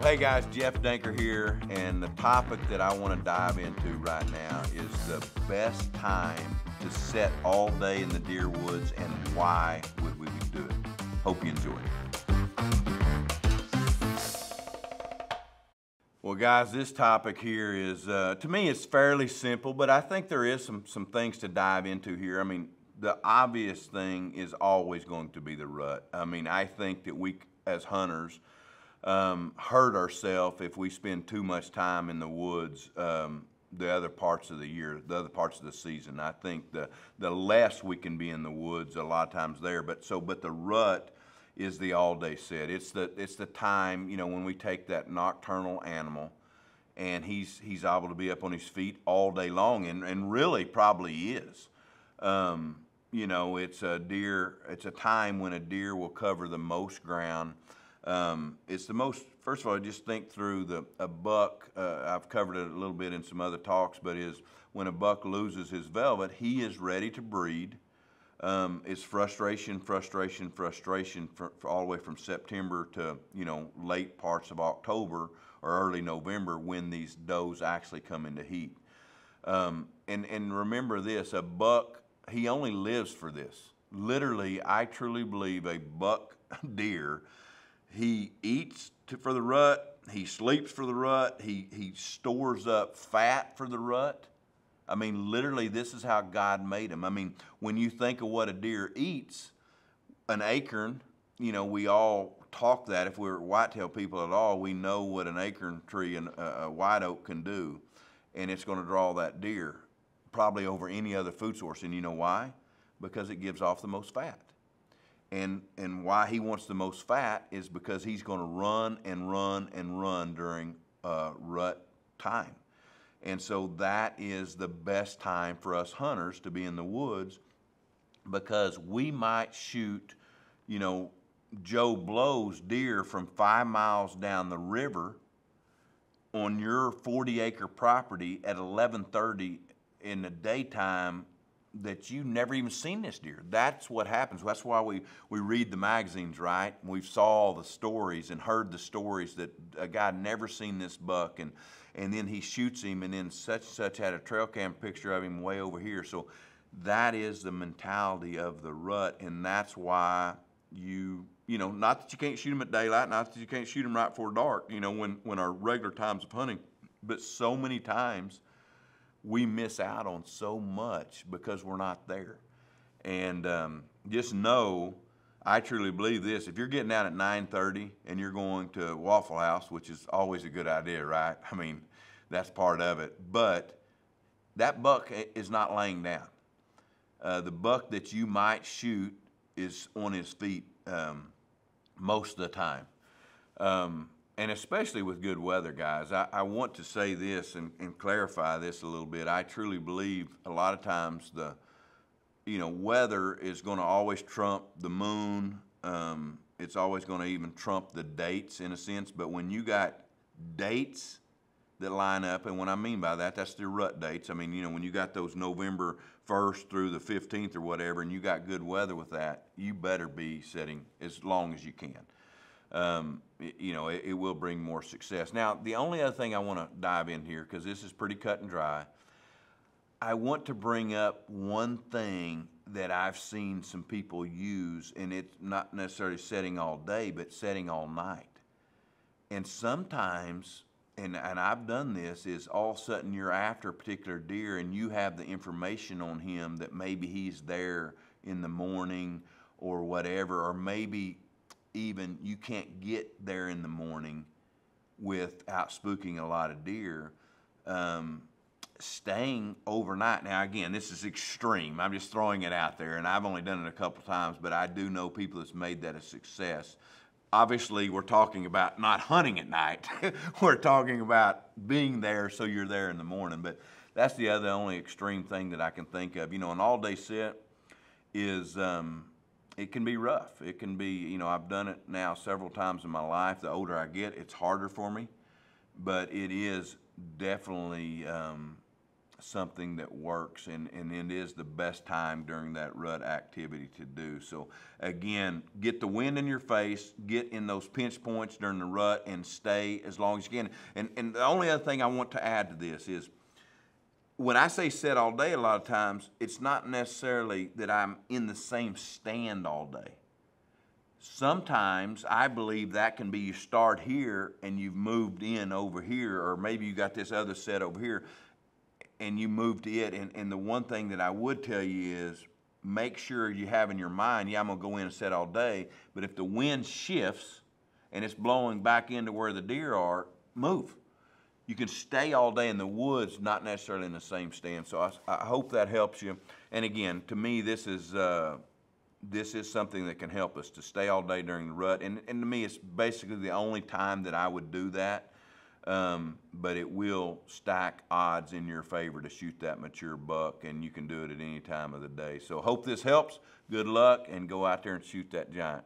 Hey guys, Jeff Danker here, and the topic that I want to dive into right now is the best time to set all day in the deer woods and why would we do it. Hope you enjoy it. Well guys, this topic here is, to me it's fairly simple, but I think there is some things to dive into here. I mean, the obvious thing is always going to be the rut. I mean, I think that we as hunters hurt ourselves if we spend too much time in the woods the other parts of the year, the other parts of the season. I think the less we can be in the woods a lot of times there, but the rut is the all-day set. It's the time, you know, when we take that nocturnal animal and he's able to be up on his feet all day long, and really probably is. You know, it's a time when a deer will cover the most ground. It's the most, first of all, just think through a buck, I've covered it a little bit in some other talks, but is when a buck loses his velvet, he is ready to breed. It's frustration for all the way from September to, you know, late parts of October or early November when these does actually come into heat. And remember this, a buck, he only lives for this. Literally, I truly believe a buck deer, he eats for the rut, he sleeps for the rut, he stores up fat for the rut. I mean, literally, this is how God made him. I mean, when you think of what a deer eats, an acorn, you know, we all talk that. If we're whitetail people at all, we know what an acorn tree and a white oak can do, and it's going to draw that deer probably over any other food source. And you know why? Because it gives off the most fat. And why he wants the most fat is because he's going to run and run and run during rut time. And so that is the best time for us hunters to be in the woods, because we might shoot, you know, Joe Blow's deer from 5 miles down the river on your 40-acre property at 11:30 in the daytime that you've never even seen this deer. That's what happens. That's why we read the magazines, right? We saw the stories and heard the stories that a guy never seen this buck, and then he shoots him, and then such had a trail cam picture of him way over here. So that is the mentality of the rut, and that's why you know, not that you can't shoot them at daylight, not that you can't shoot them right before dark, you know, when our regular times of hunting, but so many times we miss out on so much because we're not there. And just know, I truly believe this, if you're getting out at 9:30 and you're going to Waffle House, which is always a good idea, right? I mean, that's part of it. But that buck is not laying down. The buck that you might shoot is on his feet most of the time. And especially with good weather, guys. I want to say this and clarify this a little bit. I truly believe a lot of times weather is going to always trump the moon. It's always going to even trump the dates in a sense. But when you got dates that line up, and what I mean by that, that's the rut dates. I mean, you know, when you got those November 1st through the 15th or whatever, and you got good weather with that, you better be setting as long as you can. You know, it will bring more success. Now, the only other thing I want to dive in here, because this is pretty cut and dry, I want to bring up one thing that I've seen some people use, and it's not necessarily setting all day, but setting all night. And sometimes, and I've done this, is all of a sudden you're after a particular deer and you have the information on him that maybe he's there in the morning or whatever, or maybe even you can't get there in the morning without spooking a lot of deer. Staying overnight. Now again, this is extreme. I'm just throwing it out there, and I've only done it a couple times, but I do know people that's made that a success. Obviously, we're talking about not hunting at night. We're talking about being there so you're there in the morning, but that's the only extreme thing that I can think of. You know, an all-day set is, it can be rough. It can be, you know, I've done it now several times in my life. The older I get, it's harder for me, but it is definitely something that works, and it is the best time during that rut activity to do. So again, get the wind in your face, get in those pinch points during the rut, and stay as long as you can. And the only other thing I want to add to this is, when I say set all day, a lot of times, it's not necessarily that I'm in the same stand all day. Sometimes I believe that can be you start here and you've moved in over here, or maybe you got this other set over here and you moved to it. And the one thing that I would tell you is, make sure you have in your mind, yeah, I'm gonna go in and set all day, but if the wind shifts and it's blowing back into where the deer are, move. You can stay all day in the woods, not necessarily in the same stand. So I hope that helps you. And again, to me, this is something that can help us to stay all day during the rut. And to me, it's basically the only time that I would do that. But it will stack odds in your favor to shoot that mature buck, and you can do it at any time of the day. So hope this helps. Good luck, and go out there and shoot that giant.